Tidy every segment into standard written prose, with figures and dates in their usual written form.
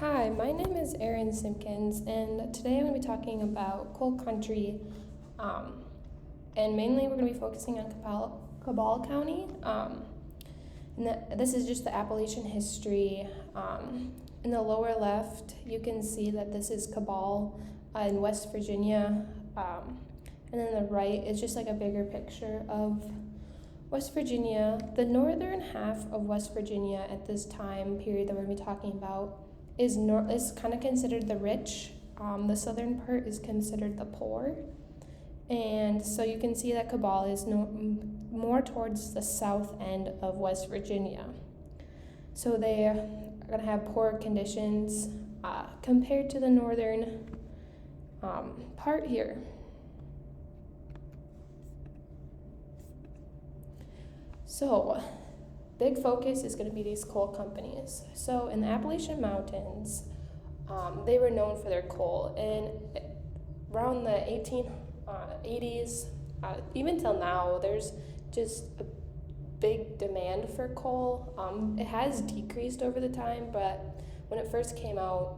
Hi, my name is Erin Simpkins, and today I'm going to be talking about coal country, um, and mainly we're going to be focusing on Cabell County. This is just the Appalachian history. In the lower left, you can see that this is Cabell in West Virginia, and then the right is just like a bigger picture of West Virginia. The northern half of West Virginia at this time period that we're going to be talking about is kind of considered the rich. The southern part is considered the poor. And so you can see that Cabell is more towards the south end of West Virginia. So they are going to have poor conditions compared to the northern part here. So big focus is going to be these coal companies. So in the Appalachian Mountains, they were known for their coal. And around the 1880s, even till now, there's just a big demand for coal. It has decreased over the time, but when it first came out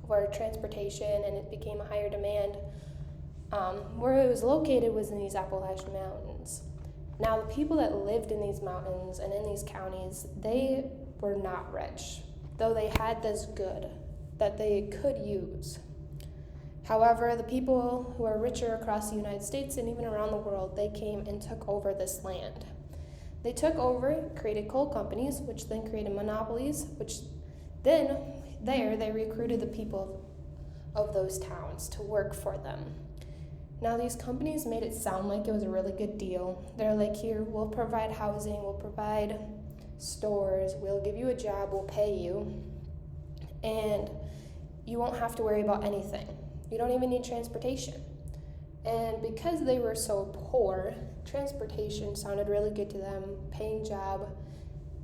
for transportation and it became a higher demand, where it was located was in these Appalachian Mountains. Now, the people that lived in these mountains and in these counties, they were not rich, though they had this good that they could use. However, the people who are richer across the United States and even around the world, they came and took over this land. They took over, created coal companies, which then created monopolies, which then they recruited the people of those towns to work for them. Now, these companies made it sound like it was a really good deal. They're like, here, we'll provide housing, we'll provide stores, we'll give you a job, we'll pay you, and you won't have to worry about anything. You don't even need transportation. And because they were so poor, transportation sounded really good to them, paying job,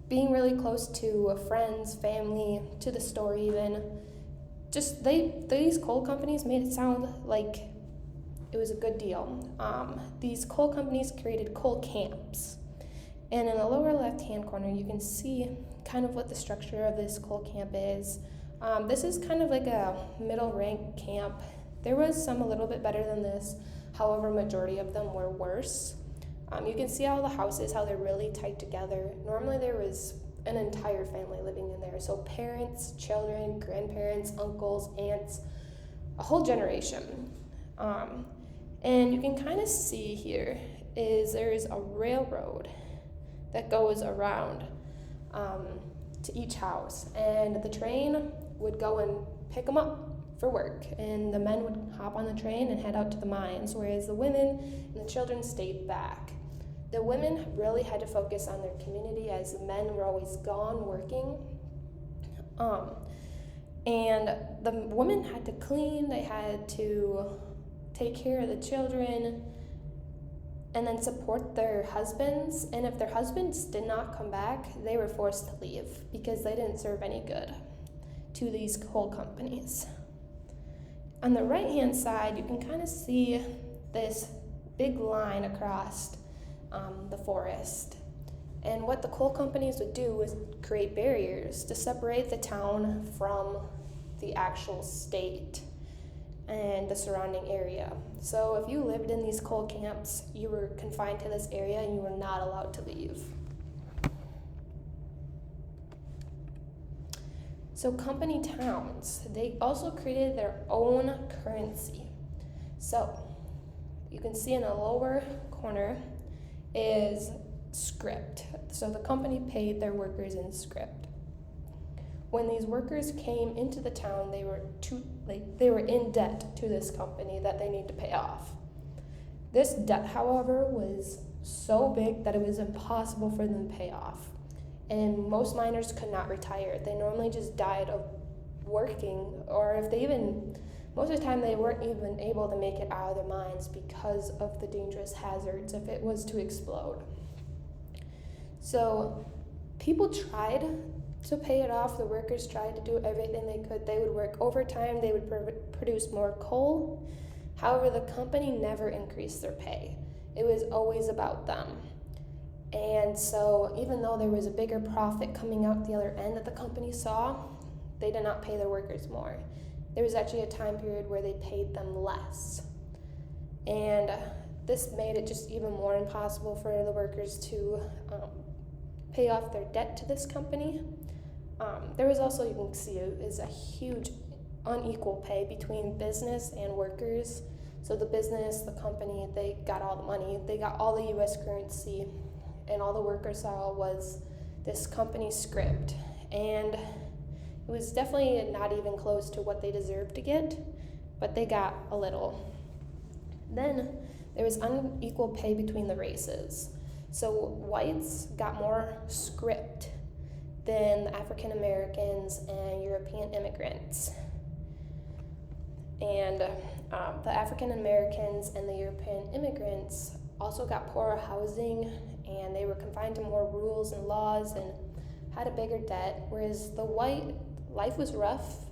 being really close to friends, family, to the store even. These coal companies made it sound like it was a good deal. These coal companies created coal camps. And in the lower left-hand corner, you can see kind of what the structure of this coal camp is. This is kind of like a middle-rank camp. There was some a little bit better than this. However, majority of them were worse. You can see all the houses, how they're really tight together. Normally, there was an entire family living in there. So parents, children, grandparents, uncles, aunts, a whole generation. And you can kind of see here there is a railroad that goes around to each house, and the train would go and pick them up for work, and the men would hop on the train and head out to the mines, whereas the women and the children stayed back. The women really had to focus on their community as the men were always gone working. And the women had to clean, they had to take care of the children, and then support their husbands. And if their husbands did not come back, they were forced to leave because they didn't serve any good to these coal companies. On the right-hand side, you can kind of see this big line across the forest. And what the coal companies would do was create barriers to separate the town from the actual state and the surrounding area. So if you lived in these coal camps, you were confined to this area and you were not allowed to leave. So company towns, they also created their own currency. So you can see in the lower corner is script. So the company paid their workers in script. When these workers came into the town, they were in debt to this company that they need to pay off. This debt, however, was so big that it was impossible for them to pay off. And most miners could not retire. They normally just died of working, or most of the time they weren't even able to make it out of their mines because of the dangerous hazards if it was to explode. So people tried to pay it off. The workers tried to do everything they could. They would work overtime. They would produce more coal. However, the company never increased their pay. It was always about them. And so even though there was a bigger profit coming out the other end that the company saw, they did not pay their workers more. There was actually a time period where they paid them less. And this made it just even more impossible for the workers to pay off their debt to this company. There was also, you can see, is a huge unequal pay between business and workers. So the business, the company, they got all the money, they got all the US currency, and all the workers saw was this company script. And it was definitely not even close to what they deserved to get, but they got a little. Then there was unequal pay between the races. So whites got more script than the African Americans and European immigrants. And the African Americans and the European immigrants also got poorer housing, and they were confined to more rules and laws and had a bigger debt, whereas the white life was rough,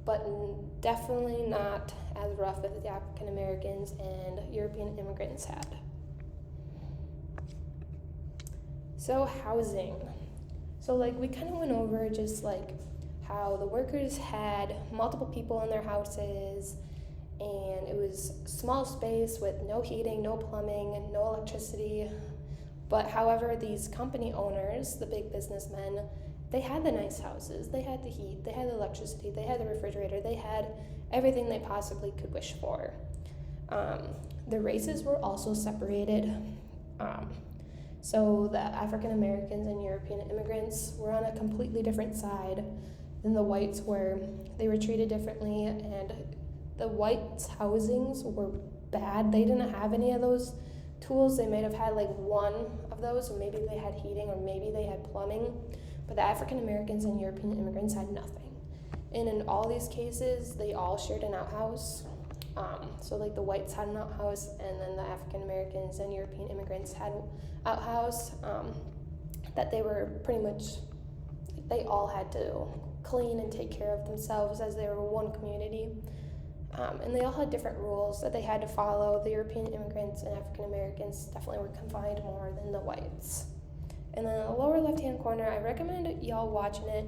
but definitely not as rough as the African Americans and European immigrants had. So housing. So we kind of went over just how the workers had multiple people in their houses, and it was small space with no heating, no plumbing, and no electricity. But however, these company owners, the big businessmen, they had the nice houses, they had the heat, they had the electricity, they had the refrigerator, they had everything they possibly could wish for. The races were also separated. So the African Americans and European immigrants were on a completely different side than the whites were. They were treated differently, and the whites' housings were bad. They didn't have any of those tools. They might have had one of those, or maybe they had heating, or maybe they had plumbing, but the African Americans and European immigrants had nothing. And in all these cases, they all shared an outhouse. So the whites had an outhouse, and then the African Americans and European immigrants had outhouse that they were pretty much, they all had to clean and take care of themselves as they were one community. And they all had different rules that they had to follow. The European immigrants and African Americans definitely were confined more than the whites. And then in the lower left-hand corner, I recommend y'all watching it.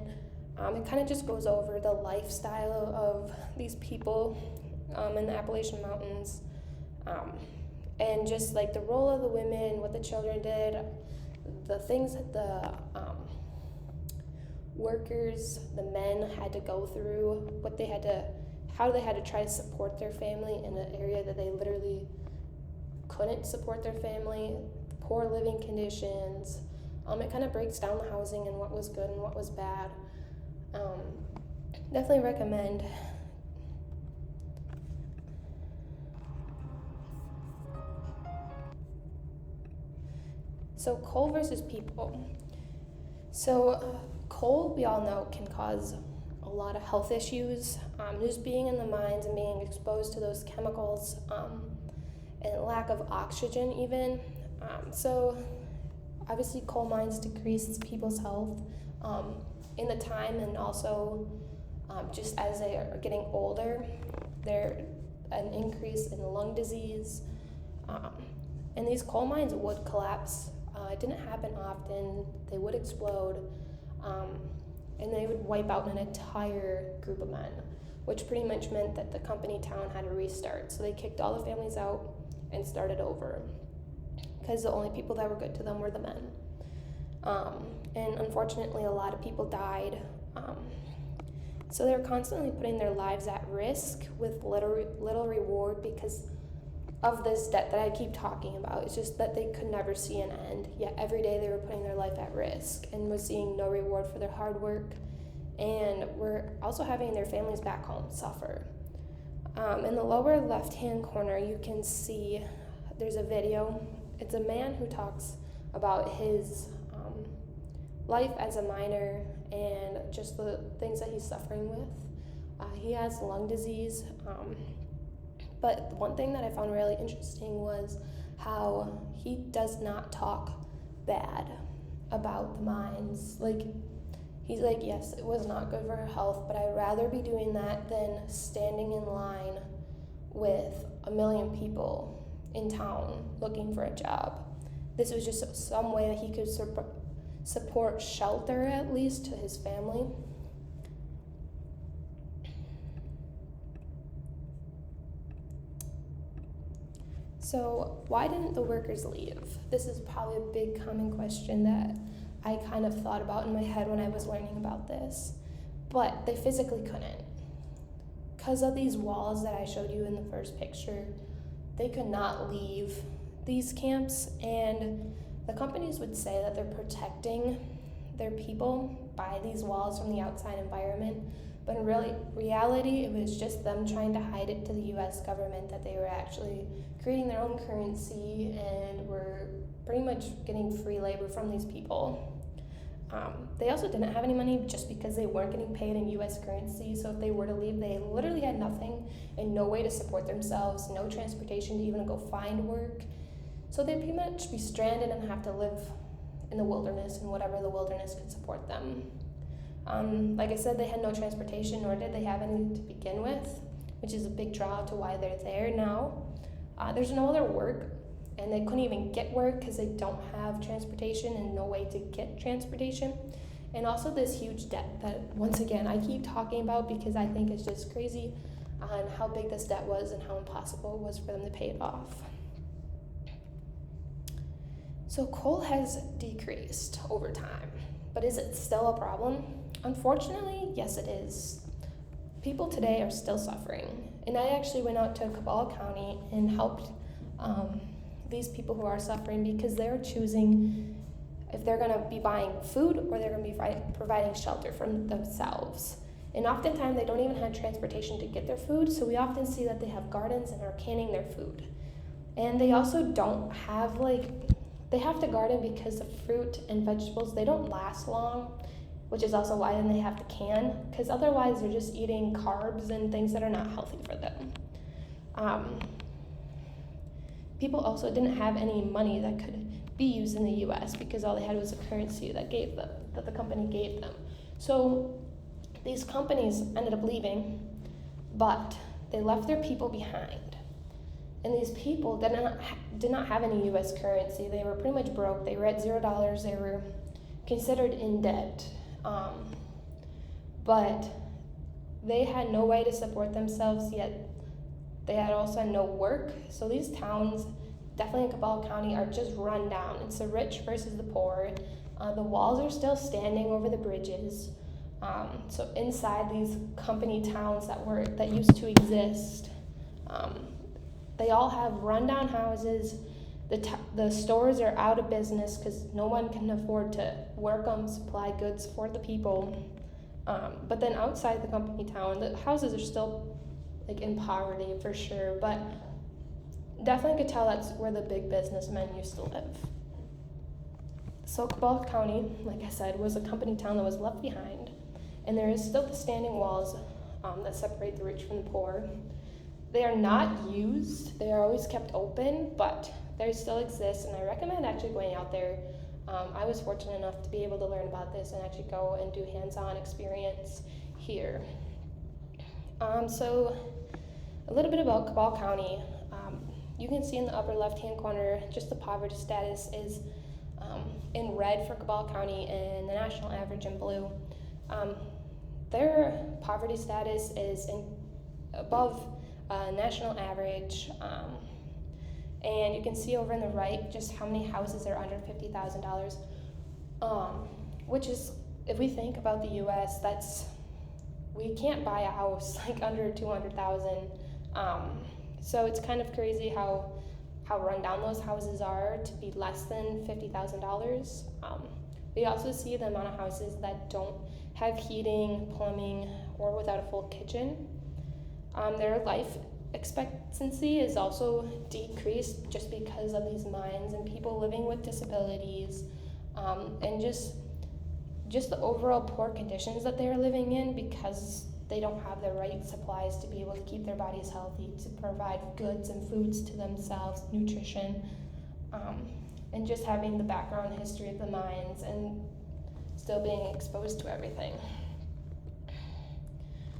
It kind of just goes over the lifestyle of these people in the Appalachian Mountains, and just the role of the women, what the children did, the things that the workers, the men had to go through, how they had to try to support their family in an area that they literally couldn't support their family, poor living conditions. It kind of breaks down the housing and what was good and what was bad. Definitely recommend. So coal versus people. So coal, we all know, can cause a lot of health issues. Just being in the mines and being exposed to those chemicals, and lack of oxygen even. So obviously coal mines decrease people's health in the time, and also just as they are getting older, there's an increase in lung disease. And these coal mines would collapse. It didn't happen often. They would explode, and they would wipe out an entire group of men, which pretty much meant that the company town had to restart. So they kicked all the families out and started over, because the only people that were good to them were the men. And unfortunately, a lot of people died. So they were constantly putting their lives at risk with little reward because of this debt that I keep talking about. It's just that they could never see an end, yet every day they were putting their life at risk and was seeing no reward for their hard work, and were also having their families back home suffer. In the lower left-hand corner, you can see there's a video. It's a man who talks about his life as a miner and just the things that he's suffering with. He has lung disease. But one thing that I found really interesting was how he does not talk bad about the mines. He's like, yes, it was not good for her health, but I'd rather be doing that than standing in line with 1 million people in town looking for a job. This was just some way that he could support shelter, at least, to his family. So why didn't the workers leave? This is probably a big common question that I kind of thought about in my head when I was learning about this. But they physically couldn't. Because of these walls that I showed you in the first picture, they could not leave these camps, and the companies would say that they're protecting their people by these walls from the outside environment, but in reality, it was just them trying to hide it to the US government that they were actually creating their own currency and were pretty much getting free labor from these people. They also didn't have any money just because they weren't getting paid in US currency, so if they were to leave, they literally had nothing and no way to support themselves, no transportation to even go find work. So they'd pretty much be stranded and have to live in the wilderness and whatever the wilderness could support them. Like I said, they had no transportation, nor did they have any to begin with, which is a big draw to why they're there now. There's no other work, and they couldn't even get work because they don't have transportation and no way to get transportation. And also this huge debt that, once again, I keep talking about because I think it's just crazy on how big this debt was and how impossible it was for them to pay it off. So coal has decreased over time, but is it still a problem? Unfortunately, yes it is. People today are still suffering, and I actually went out to Cabell County and helped these people who are suffering because they're choosing if they're going to be buying food or they're going to be providing shelter for themselves. And oftentimes they don't even have transportation to get their food, so we often see that they have gardens and are canning their food. And they also don't have they have to garden because the fruit and vegetables, they don't last long, which is also why then they have to can, because otherwise they're just eating carbs and things that are not healthy for them. People also didn't have any money that could be used in the US because all they had was a currency that the company gave them. So these companies ended up leaving, but they left their people behind. And these people did not have any US currency. They were pretty much broke. They were at $0. They were considered in debt. But they had no way to support themselves, yet they had also no work. So these towns, definitely in Cabell County, are just run down. It's the rich versus the poor. The walls are still standing over the bridges. So inside these company towns that used to exist, they all have rundown houses. The stores are out of business because no one can afford to work them, supply goods for the people. But then outside the company town, the houses are still in poverty for sure, but definitely could tell that's where the big businessmen used to live. So Cabell County, like I said, was a company town that was left behind, and there is still the standing walls that separate the rich from the poor. They are not used, they are always kept open, but they still exist, and I recommend actually going out there. I was fortunate enough to be able to learn about this and actually go and do hands-on experience here. So a little bit about Cabell County. You can see in the upper left-hand corner, just the poverty status is in red for Cabell County and the national average in blue. Their poverty status is above national average. And you can see over in the right just how many houses are under $50,000, which is, if we think about the US, we can't buy a house under $200,000. So it's kind of crazy how run down those houses are to be less than $50,000. We also see the amount of houses that don't have heating, plumbing, or without a full kitchen. Their life expectancy is also decreased just because of these mines and people living with disabilities, and just the overall poor conditions that they're living in because they don't have the right supplies to be able to keep their bodies healthy, to provide goods and foods to themselves, nutrition, and just having the background history of the mines and still being exposed to everything.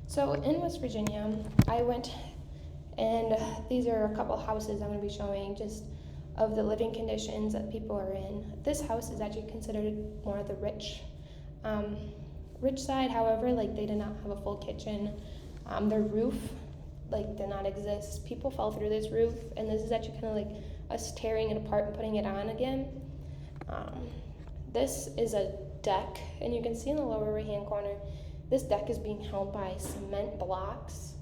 So in West Virginia, I went, and these are a couple houses I'm going to be showing just of the living conditions that people are in. This house is actually considered more of the rich side. However, they did not have a full kitchen. Their roof did not exist. People fell through this roof, and this is actually kind of like us tearing it apart and putting it on again. This is a deck, and you can see in the lower right-hand corner, this deck is being held by cement blocks.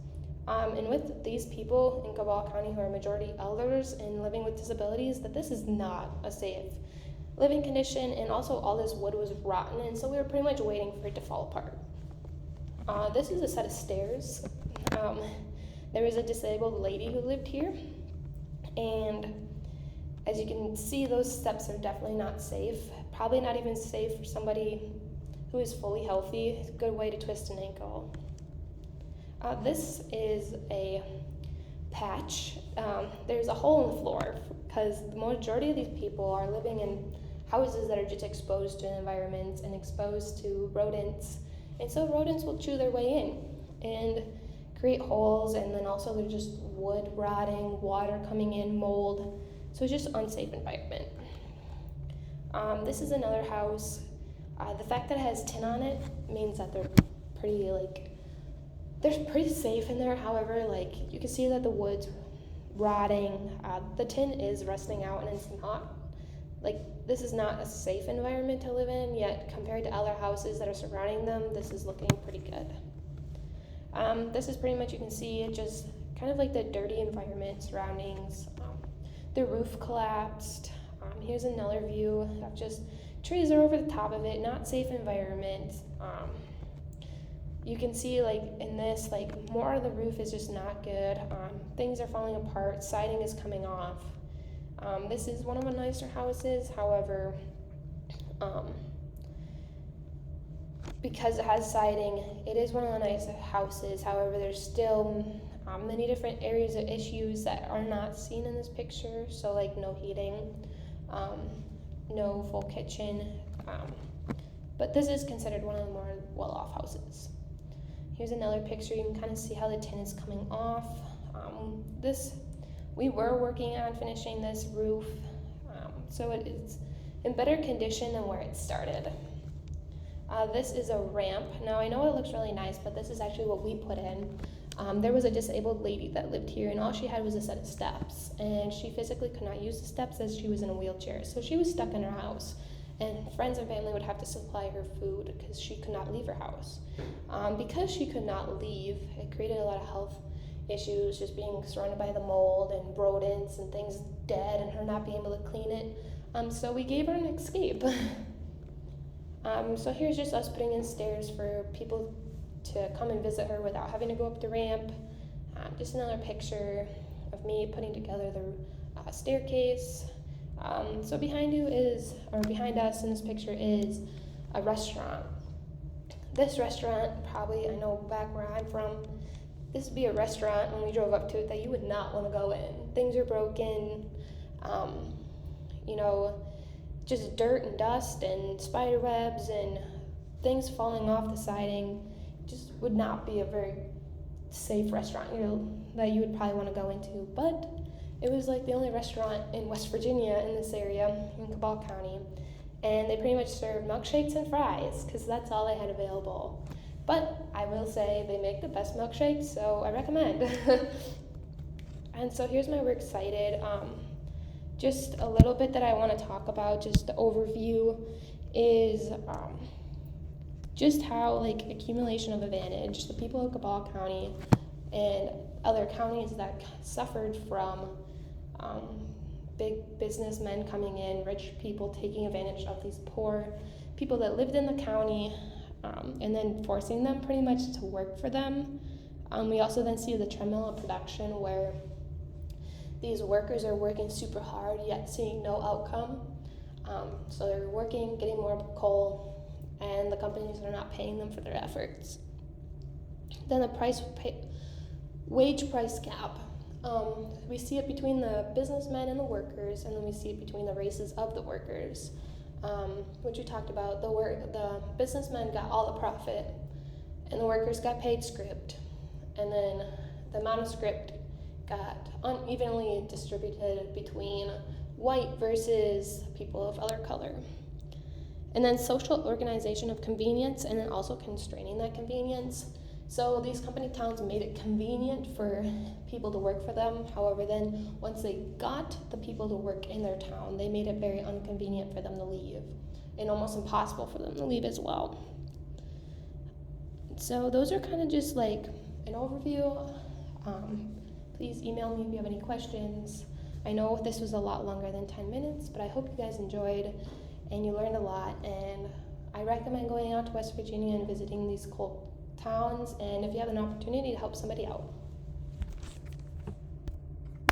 And with these people in Cabell County who are majority elders and living with disabilities, that this is not a safe living condition, and also all this wood was rotten, and so we were pretty much waiting for it to fall apart. This is a set of stairs. There was a disabled lady who lived here, and as you can see, those steps are definitely not safe. Probably not even safe for somebody who is fully healthy. It's a good way to twist an ankle. This is a patch. There's a hole in the floor because the majority of these people are living in houses that are just exposed to environments and exposed to rodents. And so rodents will chew their way in and create holes, and then also there's just wood rotting, water coming in, mold. So it's just an unsafe environment. This is another house. The fact that it has tin on it means that they're pretty safe in there. However, you can see that the wood's rotting. The tin is rusting out, and it's not this is not a safe environment to live in, yet compared to other houses that are surrounding them, this is looking pretty good. This is pretty much, you can see just kind of like the dirty environment surroundings. The roof collapsed. Here's another view of just trees are over the top of it, not safe environment. You can see in this, more of the roof is just not good. Things are falling apart, siding is coming off. This is one of the nicer houses, however, because it has siding, it is one of the nicer houses. However, there's still many different areas of issues that are not seen in this picture. So no heating, no full kitchen, but this is considered one of the more well-off houses. Here's another picture. You can kind of see how the tin is coming off. We were working on finishing this roof, so it is in better condition than where it started. This is a ramp. Now I know it looks really nice, but this is actually what we put in. There was a disabled lady that lived here, and all she had was a set of steps, and she physically could not use the steps as she was in a wheelchair, so she was stuck in her house, and friends and family would have to supply her food because she could not leave her house. Because she could not leave, it created a lot of health issues, just being surrounded by the mold and rodents and things dead, and her not being able to clean it. So we gave her an escape. So here's just us putting in stairs for people to come and visit her without having to go up the ramp. Just another picture of me putting together the staircase. So behind us in this picture is a restaurant. This restaurant, probably, I know back where I'm from, this would be a restaurant when we drove up to it that you would not want to go in. Things are broken, just dirt and dust and spider webs and things falling off the siding. Just would not be a very safe restaurant, that you would probably want to go into. But it was the only restaurant in West Virginia in this area, in Cabell County. And they pretty much served milkshakes and fries because that's all they had available. But I will say they make the best milkshakes, so I recommend. And so here's my works cited. Just a little bit that I want to talk about, just the overview, is just how accumulation of advantage, the people of Cabell County and other counties that suffered from big businessmen coming in, rich people taking advantage of these poor people that lived in the county, and then forcing them pretty much to work for them. We also then see the treadmill of production where these workers are working super hard yet seeing no outcome. So they're working, getting more coal, and the companies are not paying them for their efforts. Then the wage price gap. We see it between the businessmen and the workers, and then we see it between the races of the workers. Which we talked about, the businessmen got all the profit, and the workers got paid script, and then the amount of script got unevenly distributed between white versus people of other color. And then social organization of convenience, and then also constraining that convenience. So these company towns made it convenient for people to work for them. However, then once they got the people to work in their town, they made it very inconvenient for them to leave and almost impossible for them to leave as well. So those are kind of just like an overview. Please email me if you have any questions. I know this was a lot longer than 10 minutes, but I hope you guys enjoyed and you learned a lot. And I recommend going out to West Virginia and visiting these cool towns, and if you have an opportunity to help somebody out.